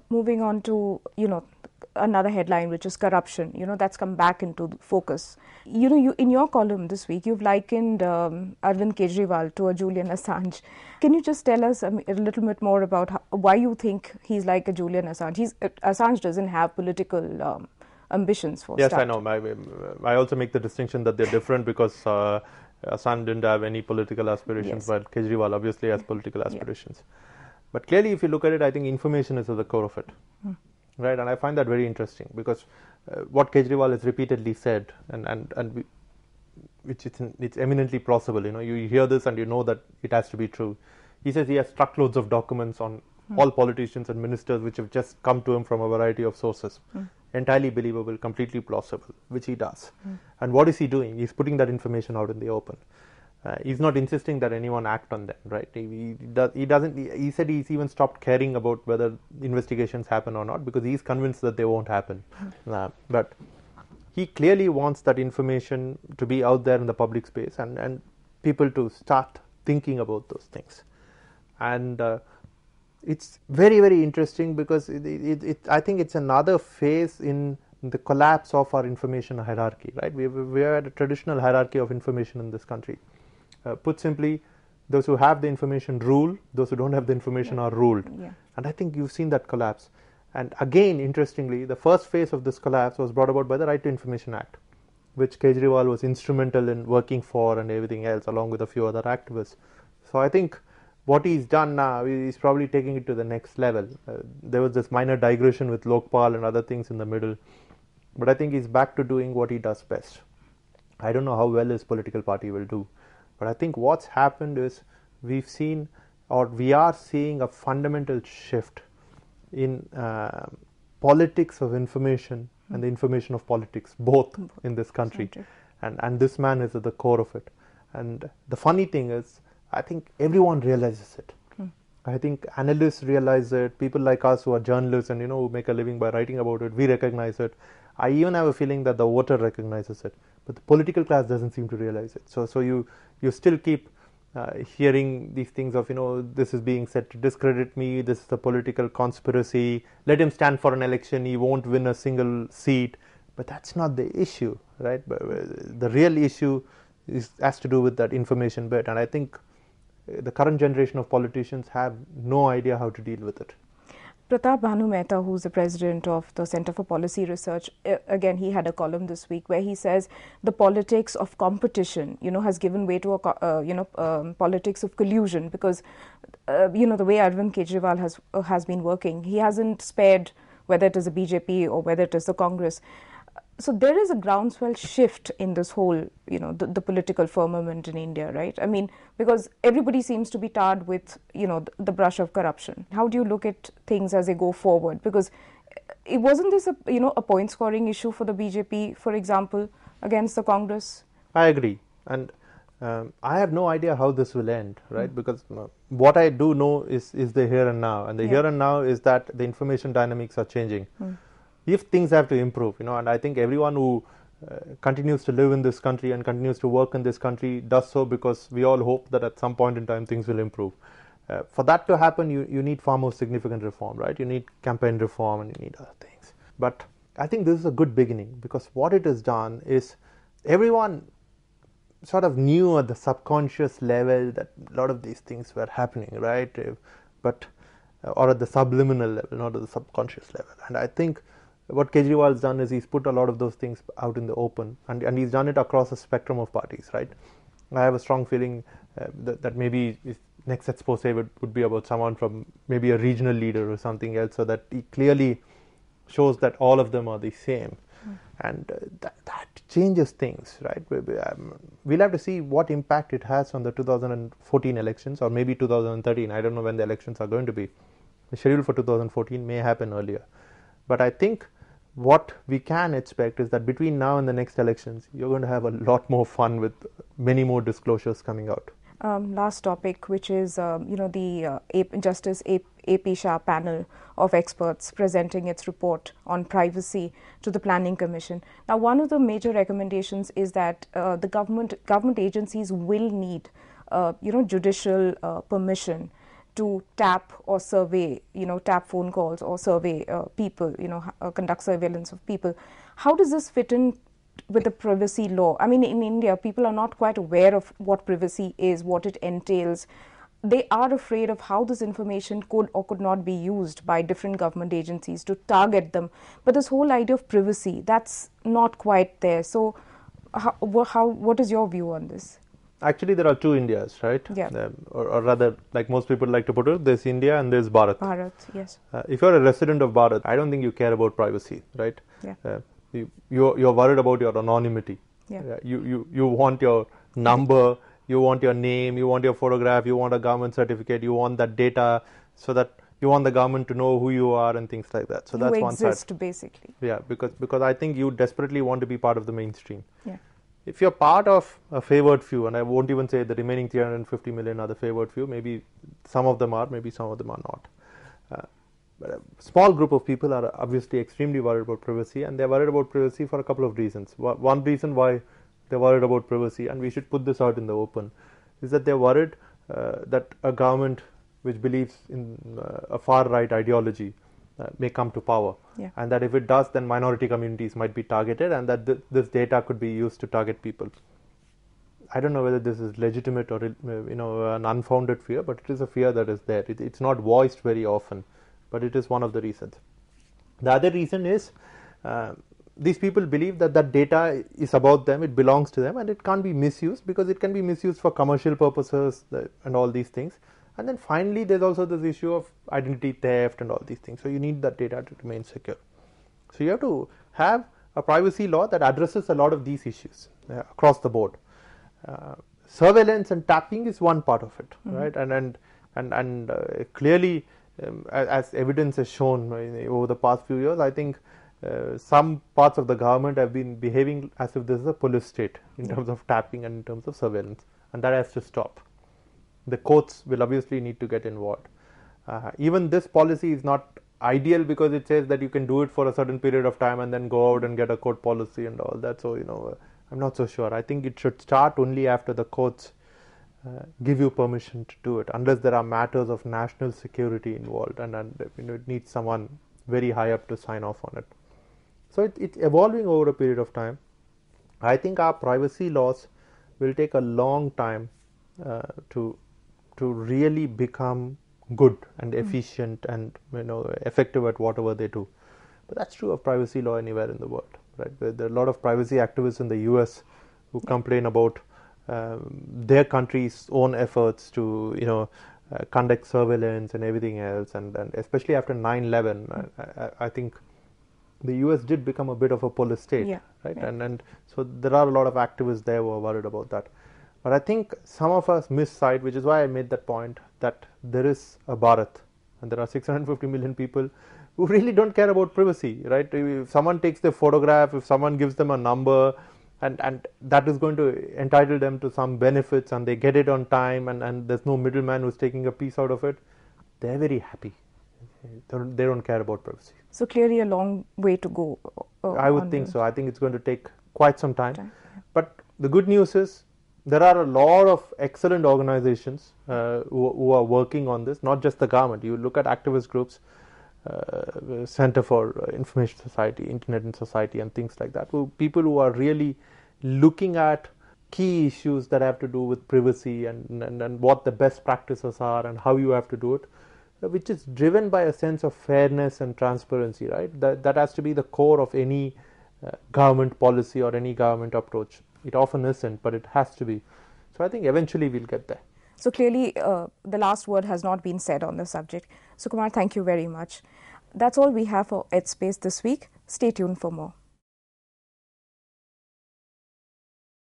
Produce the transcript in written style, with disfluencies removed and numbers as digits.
Moving on to, another headline, which is corruption, that's come back into focus. You in your column this week, you've likened Arvind Kejriwal to a Julian Assange. Can you just tell us a little bit more about why you think he's like a Julian Assange? Assange doesn't have political ambitions for Yes, start. I know. I also make the distinction that they're different because Assange didn't have any political aspirations, while Kejriwal obviously has political aspirations. But clearly, if you look at it, I think information is at the core of it. Right, and I find that very interesting because what Kejriwal has repeatedly said, it's eminently plausible. You hear this and you know that it has to be true. He says he has truckloads of documents on all politicians and ministers which have just come to him from a variety of sources. Entirely believable, completely plausible, which he does. And what is he doing? He's putting that information out in the open. He's not insisting that anyone act on them, right? He doesn't. He said he's even stopped caring about whether investigations happen or not because he's convinced that they won't happen. But he clearly wants that information to be out there in the public space and people to start thinking about those things. And it's very, very interesting because I think it's another phase in the collapse of our information hierarchy, right? We had a traditional hierarchy of information in this country. Put simply, those who have the information rule, those who don't have the information are ruled. And I think you've seen that collapse. And again, interestingly, the first phase of this collapse was brought about by the Right to Information Act, which Kejriwal was instrumental in working for and everything else, along with a few other activists. So I think what he's done now is probably taking it to the next level. There was this minor digression with Lokpal and other things in the middle, but I think he's back to doing what he does best. I don't know how well his political party will do. But I think what's happened is we are seeing a fundamental shift in politics of information and the information of politics, both in this country. And this man is at the core of it. And the funny thing is, I think everyone realizes it. I think analysts realize it, people like us who are journalists and who make a living by writing about it, we recognize it. I even have a feeling that the voter recognizes it, but the political class doesn't seem to realize it. So you still keep hearing these things of, this is being said to discredit me, this is a political conspiracy, let him stand for an election, he won't win a single seat. But that's not the issue, right? But the real issue has to do with that information bit, and I think the current generation of politicians have no idea how to deal with it. Pratap Bhanu Mehta, who's the president of the Center for Policy Research, again, he had a column this week where he says the politics of competition, has given way to a, politics of collusion because, the way Arvind Kejriwal has been working, he hasn't spared whether it is the BJP or whether it is the Congress. So there is a groundswell shift in this whole, the political firmament in India, right? I mean, because everybody seems to be tarred with, the brush of corruption. How do you look at things as they go forward? Because it wasn't this a point scoring issue for the BJP, for example, against the Congress? I agree. And I have no idea how this will end, right? Because what I do know is the here and now. And the here and now is that the information dynamics are changing. If things have to improve, and I think everyone who continues to live in this country and continues to work in this country does so because we all hope that at some point in time things will improve. For that to happen, you need far more significant reform, right? You need campaign reform and you need other things. But I think this is a good beginning because what it has done is everyone sort of knew at the subconscious level that a lot of these things were happening, right? Or at the subliminal level, not at the subconscious level. And I think what Kejriwal has done is he's put a lot of those things out in the open, and he's done it across a spectrum of parties, right? I have a strong feeling that maybe his next expose would be about someone from maybe a regional leader or something else, so that he clearly shows that all of them are the same. And that changes things, right? We'll have to see what impact it has on the 2014 elections or maybe 2013. I don't know when the elections are going to be. The schedule for 2014 may happen earlier. But I think what we can expect is that between now and the next elections, you're going to have a lot more fun with many more disclosures coming out. Last topic, which is the Justice A.P. Shah panel of experts presenting its report on privacy to the Planning Commission. Now, one of the major recommendations is that the government agencies will need judicial permission to tap or survey, tap phone calls or survey people, conduct surveillance of people. How does this fit in with the privacy law? I mean, in India, people are not quite aware of what privacy is, what it entails. They are afraid of how this information could or could not be used by different government agencies to target them. But this whole idea of privacy, that's not quite there. So what is your view on this? Actually, there are two Indias, right? Yeah. Or rather, like most people like to put it, there's India and there's Bharat. Bharat, yes. If you're a resident of Bharat, I don't think you care about privacy, right? Yeah. You're worried about your anonymity. Yeah. You want your number, you want your name, you want your photograph, you want a government certificate, you want that data, so that you want the government to know who you are and things like that. So that's one side. You exist, basically. Yeah, because I think you desperately want to be part of the mainstream. Yeah. If you're part of a favored few, and I won't even say the remaining 350 million are the favored few, maybe some of them are, maybe some of them are not. But a small group of people are obviously extremely worried about privacy, and they're worried about privacy for a couple of reasons. One reason why they're worried about privacy, and we should put this out in the open, is that they're worried that a government which believes in a far-right ideology may come to power, yeah. And that if it does, then minority communities might be targeted, and that this data could be used to target people. I don't know whether this is legitimate or an unfounded fear, but it is a fear that is there. It's not voiced very often, but it is one of the reasons. The other reason is these people believe that data is about them, it belongs to them, and it can't be misused, because it can be misused for commercial purposes and all these things. And then finally, there's also this issue of identity theft and all these things. So you need that data to remain secure. So you have to have a privacy law that addresses a lot of these issues across the board. Surveillance and tapping is one part of it, mm-hmm. right? And clearly, as evidence has shown over the past few years, I think some parts of the government have been behaving as if this is a police state in terms of tapping and in terms of surveillance, and that has to stop. The courts will obviously need to get involved. Even this policy is not ideal, because it says that you can do it for a certain period of time and then go out and get a court policy and all that. So, I'm not so sure. I think it should start only after the courts give you permission to do it, unless there are matters of national security involved, and it needs someone very high up to sign off on it. So it's evolving over a period of time. I think our privacy laws will take a long time to really become good and efficient and effective at whatever they do. But that's true of privacy law anywhere in the world, right? There are a lot of privacy activists in the US who complain about their country's own efforts to conduct surveillance and everything else, and especially after 9/11, I think the US did become a bit of a police state, yeah. right? Yeah. And so there are a lot of activists there who are worried about that. But I think some of us miss sight, which is why I made that point, that there is a Bharat and there are 650 million people who really don't care about privacy, right? If someone takes their photograph, if someone gives them a number, and that is going to entitle them to some benefits, and they get it on time, and there's no middleman who's taking a piece out of it, they're very happy. They don't care about privacy. So clearly a long way to go. I would think so. I think it's going to take quite some time. Yeah. But the good news is, there are a lot of excellent organizations who are working on this, not just the government. You look at activist groups, Center for Information Society, Internet in Society, and things like that. People who are really looking at key issues that have to do with privacy and what the best practices are and how you have to do it, which is driven by a sense of fairness and transparency, right? That has to be the core of any government policy or any government approach. It often isn't, but it has to be. So I think eventually we'll get there. So clearly the last word has not been said on the subject. Sukumar, thank you very much. That's all we have for EdSpace this week. Stay tuned for more.